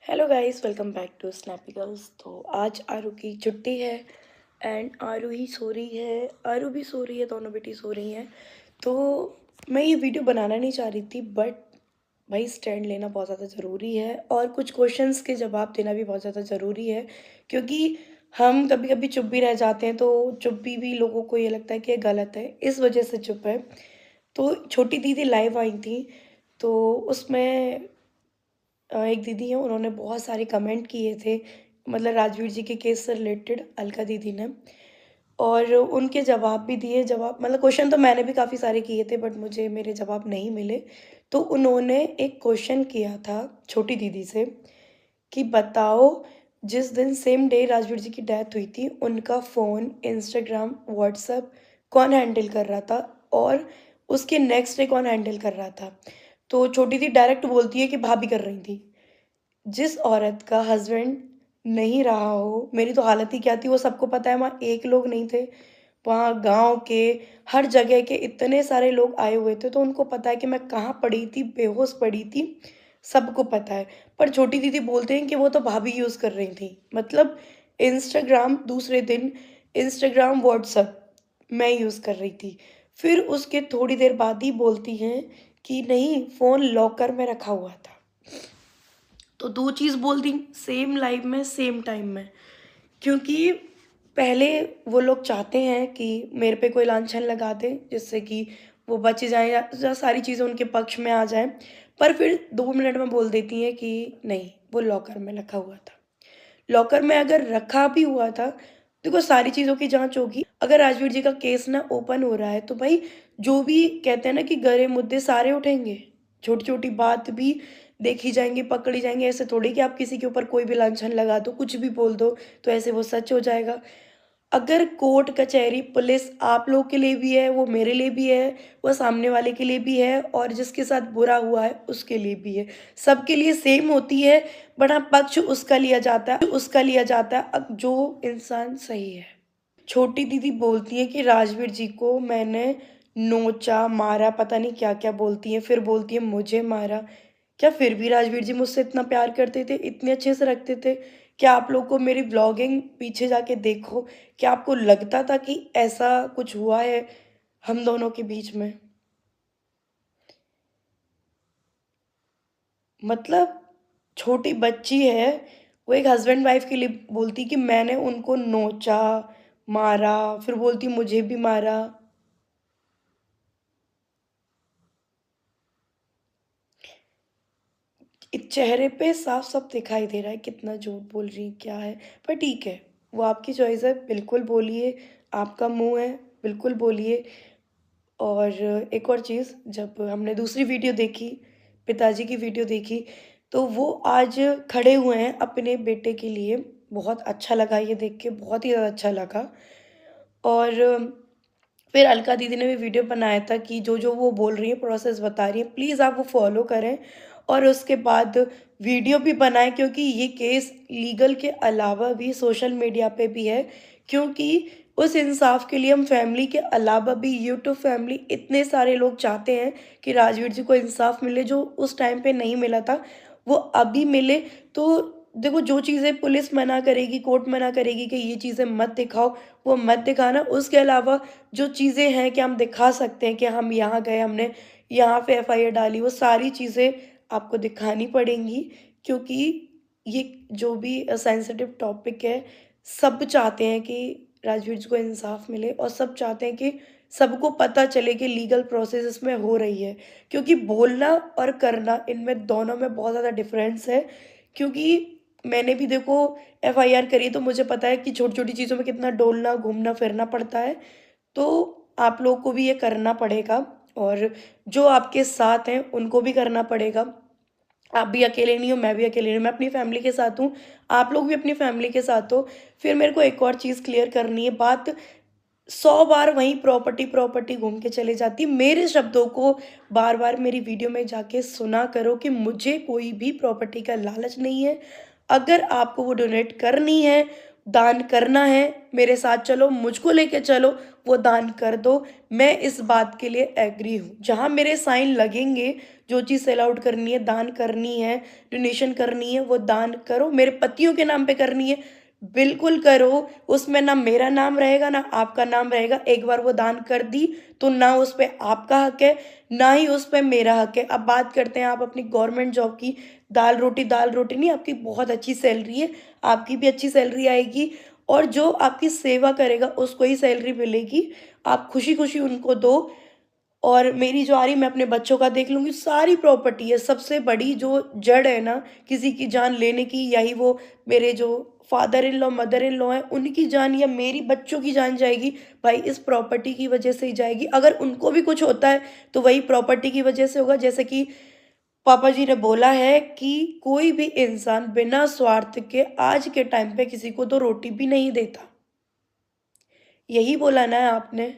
Hello guys, welcome back to Snappy Girls. तो आज आरू की छुट्टी है एंड आरू ही सो रही है, आरू भी सो रही है, दोनों बेटी सो रही हैं। तो मैं ये वीडियो बनाना नहीं चाह रही थी, बट भाई स्टैंड लेना बहुत ज़्यादा ज़रूरी है और कुछ क्वेश्चंस के जवाब देना भी बहुत ज़्यादा ज़रूरी है, क्योंकि हम कभी कभी चुप भी रह जाते हैं। तो चुप भी लोगों को ये लगता है कि ये गलत है, इस वजह से चुप है। तो छोटी दीदी लाइव आई थी, तो उसमें एक दीदी हैं, उन्होंने बहुत सारे कमेंट किए थे, मतलब राजवीर जी के केस से रिलेटेड, अलका दीदी ने। और उनके जवाब भी दिए। जवाब मतलब क्वेश्चन तो मैंने भी काफ़ी सारे किए थे, बट मुझे मेरे जवाब नहीं मिले। तो उन्होंने एक क्वेश्चन किया था छोटी दीदी से कि बताओ, जिस दिन सेम डे राजवीर जी की डेथ हुई थी, उनका फ़ोन, इंस्टाग्राम, व्हाट्सएप कौन हैंडल कर रहा था और उसके नेक्स्ट डे कौन हैंडल कर रहा था। तो छोटी दी डायरेक्ट बोलती है कि भाभी कर रही थी। जिस औरत का हस्बैंड नहीं रहा हो, मेरी तो हालत ही क्या थी वो सबको पता है। वहाँ एक लोग नहीं थे, वहाँ गांव के हर जगह के इतने सारे लोग आए हुए थे, तो उनको पता है कि मैं कहाँ पड़ी थी, बेहोश पड़ी थी, सबको पता है। पर छोटी दीदी बोलते हैं कि वो तो भाभी यूज़ कर रही थी। मतलब इंस्टाग्राम दूसरे दिन, इंस्टाग्राम व्हाट्सएप मैं यूज़ कर रही थी। फिर उसके थोड़ी देर बाद ही बोलती हैं कि नहीं, फ़ोन लॉकर में रखा हुआ था। तो दो चीज़ बोल दी सेम लाइव में, सेम टाइम में। क्योंकि पहले वो लोग चाहते हैं कि मेरे पे कोई लांछन लगा दे, जिससे कि वो बच जाए या सारी चीज़ें उनके पक्ष में आ जाए। पर फिर 2 मिनट में बोल देती हैं कि नहीं, वो लॉकर में रखा हुआ था। लॉकर में अगर रखा भी हुआ था, देखो सारी चीज़ों की जांच होगी। अगर राजवीर जी का केस ना ओपन हो रहा है, तो भाई जो भी कहते हैं ना कि गड़े मुद्दे सारे उठेंगे, छोटी छोटी बात भी देखी जाएंगी, पकड़ी जाएंगी। ऐसे थोड़ी कि आप किसी के ऊपर कोई भी लांछन लगा दो, कुछ भी बोल दो तो ऐसे वो सच हो जाएगा। अगर कोर्ट कचहरी पुलिस आप लोग के लिए भी है, वो मेरे लिए भी है, वो सामने वाले के लिए भी है, और जिसके साथ बुरा हुआ है उसके लिए भी है, सबके लिए सेम होती है। बड़ा पक्ष उसका लिया जाता है, जो इंसान सही है। छोटी दीदी बोलती है कि राजवीर जी को मैंने नोचा, मारा, पता नहीं क्या क्या बोलती है। फिर बोलती है मुझे मारा। क्या फिर भी राजवीर जी मुझसे इतना प्यार करते थे, इतने अच्छे से रखते थे? क्या आप लोग को मेरी ब्लॉगिंग पीछे जाके देखो, क्या आपको लगता था कि ऐसा कुछ हुआ है हम दोनों के बीच में? मतलब छोटी बच्ची है, वो एक हस्बैंड वाइफ के लिए बोलती कि मैंने उनको नोचा, मारा, फिर बोलती मुझे भी मारा। चेहरे पे साफ साफ दिखाई दे रहा है कितना झूठ बोल रही है, क्या है। पर ठीक है, वो आपकी चॉइस है, बिल्कुल बोलिए, आपका मुंह है, बिल्कुल बोलिए। और एक और चीज़, जब हमने दूसरी वीडियो देखी, पिताजी की वीडियो देखी, तो वो आज खड़े हुए हैं अपने बेटे के लिए। बहुत अच्छा लगा ये देख के, बहुत ही ज़्यादा अच्छा लगा। और फिर अलका दीदी ने भी वीडियो बनाया था कि जो जो वो बोल रही है, प्रोसेस बता रही है, प्लीज़ आप वो फॉलो करें। और उसके बाद वीडियो भी बनाएं, क्योंकि ये केस लीगल के अलावा भी सोशल मीडिया पे भी है। क्योंकि उस इंसाफ के लिए हम फैमिली के अलावा भी, यूट्यूब फैमिली, इतने सारे लोग चाहते हैं कि राजवीर जी को इंसाफ मिले, जो उस टाइम पे नहीं मिला था वो अभी मिले। तो देखो, जो चीज़ें पुलिस मना करेगी, कोर्ट मना करेगी कि ये चीज़ें मत दिखाओ, वो मत दिखाना। उसके अलावा जो चीज़ें हैं कि हम दिखा सकते हैं कि हम यहाँ गए, हमने यहाँ पे एफआईआर डाली, वो सारी चीज़ें आपको दिखानी पड़ेंगी। क्योंकि ये जो भी सेंसिटिव टॉपिक है, सब चाहते हैं कि राजवीर जी को इंसाफ मिले, और सब चाहते हैं कि सबको पता चले कि लीगल प्रोसेस इसमें हो रही है। क्योंकि बोलना और करना, इनमें दोनों में बहुत ज़्यादा डिफरेंस है। क्योंकि मैंने भी देखो एफआईआर करी, तो मुझे पता है कि छोटी छोटी चीज़ों में कितना डोलना, घूमना फिरना पड़ता है। तो आप लोग को भी ये करना पड़ेगा, और जो आपके साथ हैं उनको भी करना पड़ेगा। आप भी अकेले नहीं हो, मैं भी अकेले नहीं हूँ, मैं अपनी फैमिली के साथ हूँ, आप लोग भी अपनी फैमिली के साथ हो। फिर मेरे को एक और चीज़ क्लियर करनी है। बात 100 बार वहीं प्रॉपर्टी प्रॉपर्टी घूम के चले जाती है। मेरे शब्दों को बार बार मेरी वीडियो में जाके सुना करो कि मुझे कोई भी प्रॉपर्टी का लालच नहीं है। अगर आपको वो डोनेट करनी है, दान करना है, मेरे साथ चलो, मुझको लेके चलो, वो दान कर दो। मैं इस बात के लिए एग्री हूँ। जहाँ मेरे साइन लगेंगे, जो चीज़ सेल आउट करनी है, दान करनी है, डोनेशन करनी है, वो दान करो। मेरे पतियों के नाम पे करनी है, बिल्कुल करो। उसमें ना मेरा नाम रहेगा ना आपका नाम रहेगा। एक बार वो दान कर दी तो ना उस पर आपका हक है ना ही उस पर मेरा हक है। अब बात करते हैं आप अपनी गवर्नमेंट जॉब की। दाल रोटी नहीं, आपकी बहुत अच्छी सैलरी है, आपकी भी अच्छी सैलरी आएगी और जो आपकी सेवा करेगा उसको ही सैलरी मिलेगी। आप खुशी खुशी उनको दो। और मेरी जो आ रही, मैं अपने बच्चों का देख लूँगी। सारी प्रॉपर्टी है, सबसे बड़ी जो जड़ है ना किसी की जान लेने की, यही वो मेरे जो father in law mother in law है, उनकी जान या मेरी बच्चों की जान जाएगी भाई, इस प्रॉपर्टी की वजह से ही जाएगी। अगर उनको भी कुछ होता है तो वही प्रॉपर्टी की वजह से होगा। जैसे कि पापा जी ने बोला है कि कोई भी इंसान बिना स्वार्थ के आज के टाइम पे किसी को तो रोटी भी नहीं देता। यही बोला ना है आपने।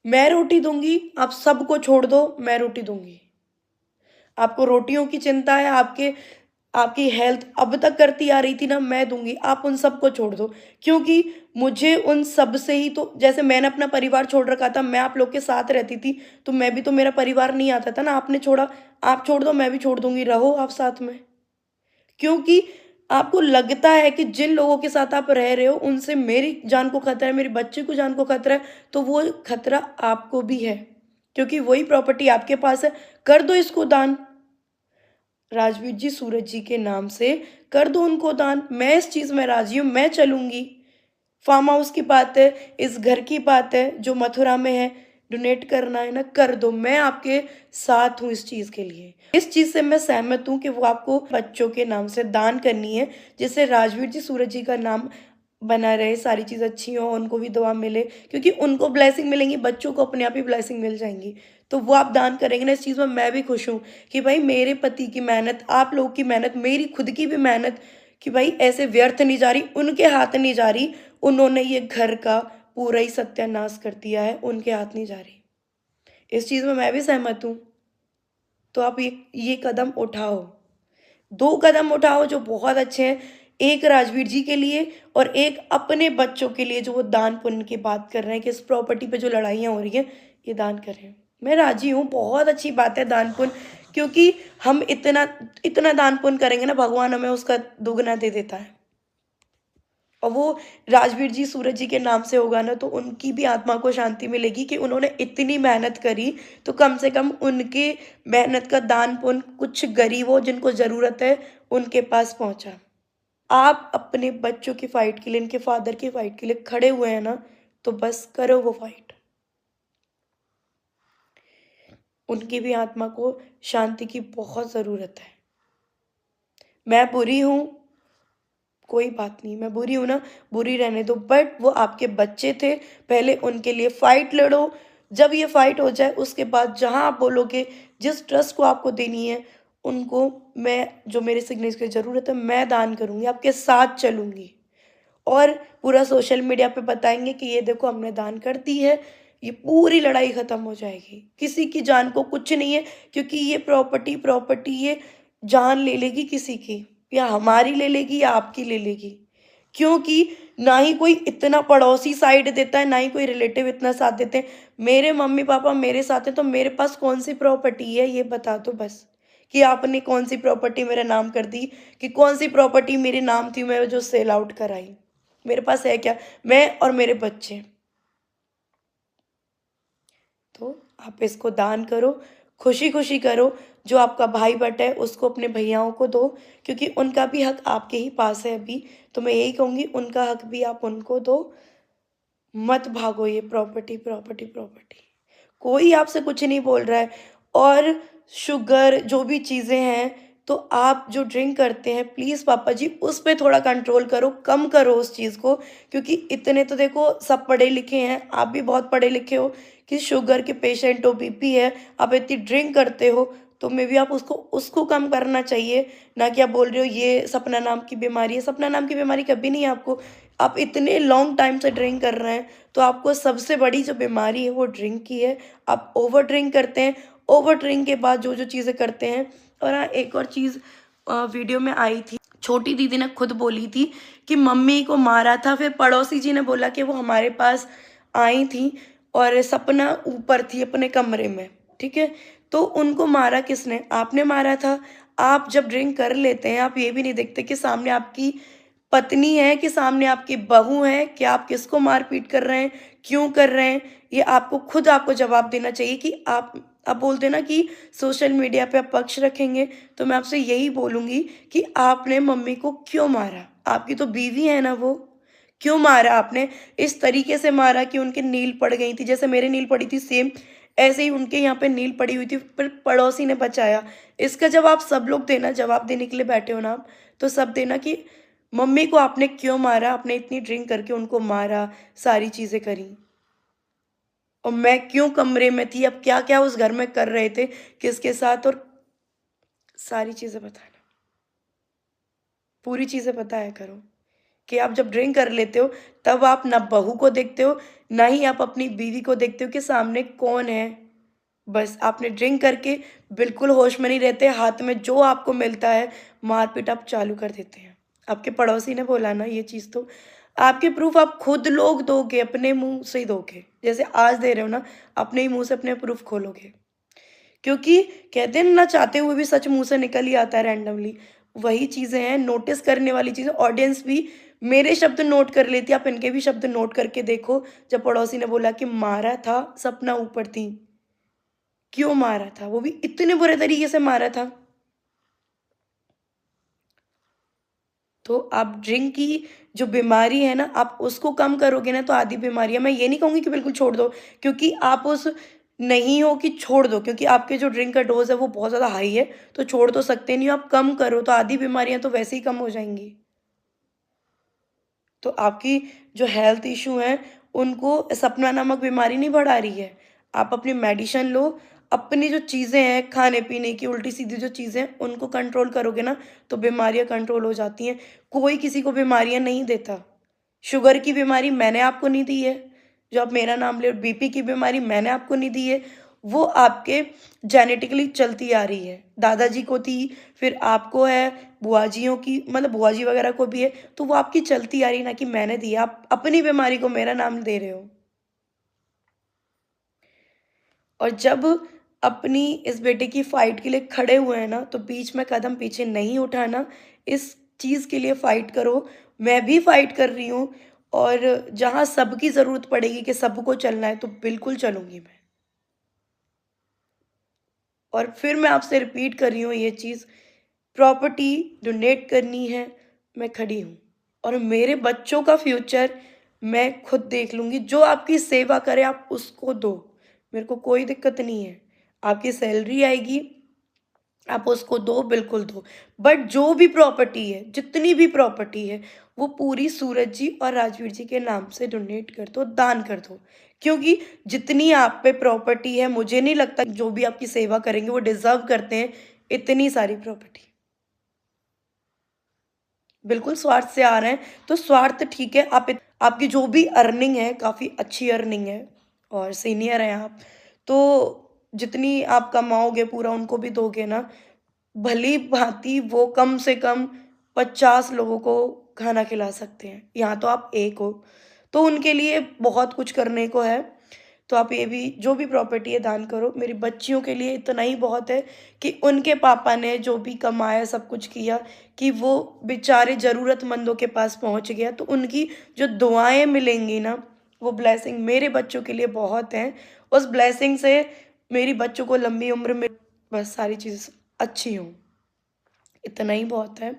मैं रोटी दूंगी, आप सबको छोड़ दो, मैं रोटी दूंगी। आपको रोटियों की चिंता है, आपकी हेल्थ अब तक करती आ रही थी ना, मैं दूंगी। आप उन सबको छोड़ दो, क्योंकि मुझे उन सब से ही तो, जैसे मैंने अपना परिवार छोड़ रखा था, मैं आप लोग के साथ रहती थी, तो मैं भी तो, मेरा परिवार नहीं आता था ना, आपने छोड़ा। आप छोड़ दो, मैं भी छोड़ दूंगी, रहो आप साथ में। क्योंकि आपको लगता है कि जिन लोगों के साथ आप रह रहे हो उनसे मेरी जान को खतरा है, मेरे बच्चे को जान को खतरा है, तो वो खतरा आपको भी है, क्योंकि वही प्रॉपर्टी आपके पास है। कर दो इसको दान, राजवीर जी सूरज जी के नाम से कर दो उनको दान। मैं इस चीज में राजी हूं, मैं चलूंगी। फार्म हाउस की बात है, इस घर की बात है जो मथुरा में है, डोनेट करना है ना, कर दो। मैं आपके साथ हूँ इस चीज के लिए। इस चीज से मैं सहमत हूँ कि वो आपको बच्चों के नाम से दान करनी है, जिससे राजवीर जी सूरज जी का नाम बना रहे, सारी चीज अच्छी हो, उनको भी दुआ मिले, क्योंकि उनको ब्लेसिंग मिलेंगी, बच्चों को अपने आप ही ब्लेसिंग मिल जाएंगी। तो वो आप दान करेंगे ना, इस चीज में मैं भी खुश हूँ कि भाई मेरे पति की मेहनत, आप लोगों की मेहनत, मेरी खुद की भी मेहनत, कि भाई ऐसे व्यर्थ नहीं जा रही, उनके हाथ नहीं जा रही। उन्होंने ये घर का पूरा ही सत्यानाश कर दिया है, उनके हाथ नहीं जा रही। इस चीज में मैं भी सहमत हूँ। तो आप ये कदम उठाओ, 2 कदम उठाओ जो बहुत अच्छे हैं। एक राजवीर जी के लिए और एक अपने बच्चों के लिए, जो वो दान पुण्य की बात कर रहे हैं कि इस प्रॉपर्टी पे जो लड़ाइयाँ हो रही हैं, ये दान करें। मैं राजी हूँ, बहुत अच्छी बात है दान पुण्य, क्योंकि हम इतना इतना दान पुण्य करेंगे ना, भगवान हमें उसका दुगना दे देता है। और वो राजवीर जी सूरज जी के नाम से होगा ना, तो उनकी भी आत्मा को शांति मिलेगी कि उन्होंने इतनी मेहनत करी, तो कम से कम उनके मेहनत का दान पुण्य कुछ गरीबों जिनको ज़रूरत है उनके पास पहुंचा। आप अपने बच्चों की फाइट के लिए, इनके फादर की फाइट के लिए खड़े हुए हैं ना, तो बस करो वो फाइट। उनकी भी आत्मा को शांति की बहुत ज़रूरत है। मैं बुरी हूँ, कोई बात नहीं, मैं बुरी हूं ना, बुरी रहने दो, बट वो आपके बच्चे थे, पहले उनके लिए फाइट लड़ो। जब ये फाइट हो जाए उसके बाद जहां आप बोलोगे, जिस ट्रस्ट को आपको देनी है उनको, मैं जो मेरे सिग्नेचर की ज़रूरत है मैं दान करूंगी, आपके साथ चलूंगी। और पूरा सोशल मीडिया पे बताएंगे कि ये देखो हमने दान कर दी है, ये पूरी लड़ाई ख़त्म हो जाएगी। किसी की जान को कुछ नहीं है, क्योंकि ये प्रॉपर्टी प्रॉपर्टी ये जान ले लेगी किसी की, या हमारी ले लेगी या आपकी ले लेगी। क्योंकि ना ही कोई इतना पड़ोसी साइड देता है, ना ही कोई रिलेटिव इतना साथ देते हैं। मेरे मम्मी पापा मेरे साथ हैं, तो मेरे पास कौन सी प्रॉपर्टी है ये बता दो बस, कि आपने कौन सी प्रॉपर्टी मेरा नाम कर दी, कि कौन सी प्रॉपर्टी मेरे नाम थी मैं जो सेल आउट कराई। मेरे पास है क्या? मैं और मेरे बच्चे। तो आप इसको दान करो, खुशी खुशी करो। जो आपका भाई बटा है उसको अपने भैयाओं को दो, क्योंकि उनका भी हक आपके ही पास है अभी। तो मैं यही कहूँगी, उनका हक भी आप उनको दो। मत भागो ये प्रॉपर्टी प्रॉपर्टी प्रॉपर्टी। कोई आपसे कुछ नहीं बोल रहा है। और शुगर जो भी चीज़ें हैं, तो आप जो ड्रिंक करते हैं प्लीज़ पापा जी उस पे थोड़ा कंट्रोल करो, कम करो उस चीज़ को। क्योंकि इतने तो देखो सब पढ़े लिखे हैं, आप भी बहुत पढ़े लिखे हो, कि शुगर के पेशेंट हो, बीपी है, आप इतनी ड्रिंक करते हो, तो मे भी आप उसको उसको कम करना चाहिए। ना कि आप बोल रहे हो ये सपना नाम की बीमारी है। सपना नाम की बीमारी कभी नहीं है आपको। आप इतने लॉन्ग टाइम से ड्रिंक कर रहे हैं, तो आपको सबसे बड़ी जो बीमारी है वो ड्रिंक की है। आप ओवर ड्रिंक करते हैं, ओवर ड्रिंक के बाद जो जो चीज़ें करते हैं। और हाँ, एक और चीज़ वीडियो में आई थी छोटी दीदी ने खुद बोली थी कि मम्मी को मारा था। फिर पड़ोसी जी ने बोला कि वो हमारे पास आई थी और सपना ऊपर थी अपने कमरे में, ठीक है। तो उनको मारा किसने? आपने मारा था। आप जब ड्रिंक कर लेते हैं, आप ये भी नहीं देखते कि सामने आपकी पत्नी है, कि सामने आपकी बहू है, कि आप किसको मार-पीट कर रहे हैं, क्यों कर रहे हैं? ये आपको खुद आपको जवाब देना चाहिए कि आप बोलते हैं ना कि सोशल मीडिया पे आप पक्ष रखेंगे, तो मैं आपसे यही बोलूँगी कि आपने मम्मी को क्यों मारा? आपकी तो बीवी है ना वो, क्यों मारा आपने? इस तरीके से मारा कि उनकी नील पड़ गई थी, जैसे मेरे नील पड़ी थी सेम, ऐसे ही उनके यहाँ पे नील पड़ी हुई थी, पर पड़ोसी ने बचाया। इसका जवाब सब लोग देना, जवाब देने के लिए बैठे हो ना आप, तो सब देना कि मम्मी को आपने क्यों मारा? आपने इतनी ड्रिंक करके उनको मारा, सारी चीज़ें करी। और मैं क्यों कमरे में थी, अब क्या-क्या उस घर में कर रहे थे, किसके साथ, और सारी चीज़ें बताना। पूरी चीज़ें बताया करो कि आप जब ड्रिंक कर लेते हो, तब आप ना बहू को देखते हो, ना ही आप अपनी बीवी को देखते हो कि सामने कौन है। बस आपने ड्रिंक करके बिल्कुल होश में नहीं रहते, हाथ में जो आपको मिलता है, मार-पीट आप चालू कर देते हैं। आपके पड़ोसी ने बोला ना ये चीज़, तो आपके प्रूफ़ आप खुद लोग दोगे, अपने मुँह से ही दोगे। जैसे आज दे रहे हो ना, अपने ही मुँह से अपने प्रूफ़ खोलोगे। क्योंकि कहते हैं ना, चाहते हुए भी सच मुँह से निकल ही आता है रैंडमली। वही चीज़ें हैं, नोटिस करने वाली चीज़ें। ऑडियंस भी मेरे शब्द नोट कर लेती है, आप इनके भी शब्द नोट करके देखो। जब पड़ोसी ने बोला कि मारा था, सपना ऊपर थी। क्यों मारा था? वो भी इतने बुरे तरीके से मारा था। तो आप ड्रिंक की जो बीमारी है ना, आप उसको कम करोगे ना, तो आधी बीमारियाँ, मैं ये नहीं कहूँगी कि बिल्कुल छोड़ दो, क्योंकि आप उस नहीं हो कि छोड़ दो, क्योंकि आपके जो ड्रिंक का डोज़ है वो बहुत ज़्यादा हाई है, तो छोड़ तो सकते नहीं हो, आप कम करो, तो आधी बीमारियाँ तो वैसे ही कम हो जाएँगी। तो आपकी जो हेल्थ इश्यू हैं, उनको सपना नामक बीमारी नहीं बढ़ा रही है। आप अपनी मेडिसिन लो, अपनी जो चीज़ें हैं खाने-पीने की उल्टी-सीधी जो चीज़ें हैं, उनको कंट्रोल करोगे ना, तो बीमारियाँ कंट्रोल हो जाती हैं। कोई किसी को बीमारियाँ नहीं देता। शुगर की बीमारी मैंने आपको नहीं दी है, जो आप मेरा नाम ले रहे हो, बीपी की बीमारी मैंने आपको नहीं दी है, वो आपके जेनेटिकली चलती आ रही है। दादाजी को थी, फिर आपको है, बुआ-जियों की, मतलब बुआ-जी वगैरह को भी है, तो वो आपकी चलती आ रही है, ना कि मैंने दी है। आप अपनी बीमारी को मेरा नाम दे रहे हो। और जब अपनी इस बेटे की फाइट के लिए खड़े हुए हैं ना, तो बीच में कदम पीछे नहीं उठाना। इस चीज़ के लिए फाइट करो। मैं भी फाइट कर रही हूँ, और जहाँ सबकी ज़रूरत पड़ेगी कि सबको चलना है, तो बिल्कुल चलूँगी मैं। और फिर मैं आपसे रिपीट कर रही हूँ ये चीज़, प्रॉपर्टी डोनेट करनी है, मैं खड़ी हूँ। और मेरे बच्चों का फ्यूचर मैं खुद देख लूँगी। जो आपकी सेवा करे आप उसको दो, मेरे को कोई दिक्कत नहीं है। आपकी सैलरी आएगी, आप उसको दो, बिल्कुल दो। बट जो भी प्रॉपर्टी है, जितनी भी प्रॉपर्टी है, वो पूरी सूरज जी और राजवीर जी के नाम से डोनेट कर दो, दान कर दो। क्योंकि जितनी आप पे प्रॉपर्टी है, मुझे नहीं लगता जो भी आपकी सेवा करेंगे वो डिज़र्व करते हैं इतनी सारी प्रॉपर्टी। बिल्कुल स्वार्थ से आ रहे हैं, तो स्वार्थ ठीक है, आपकी जो भी अर्निंग है, काफ़ी अच्छी अर्निंग है, और सीनियर हैं आप, तो जितनी आप कमाओगे पूरा उनको भी दोगे ना, भली-भाँति वो कम से कम 50 लोगों को खाना खिला सकते हैं। यहाँ तो आप एक हो, तो उनके लिए बहुत कुछ करने को है। तो आप ये भी, जो भी प्रॉपर्टी है, दान करो। मेरी बच्चियों के लिए इतना ही बहुत है कि उनके पापा ने जो भी कमाया, सब कुछ किया, कि वो बेचारे ज़रूरतमंदों के पास पहुँच गया, तो उनकी जो दुआएँ मिलेंगी ना, वो ब्लेसिंग मेरे बच्चों के लिए बहुत हैं। उस ब्लेसिंग से मेरी बच्चों को लंबी उम्र में बस सारी चीज़ अच्छी हों, इतना ही बहुत है।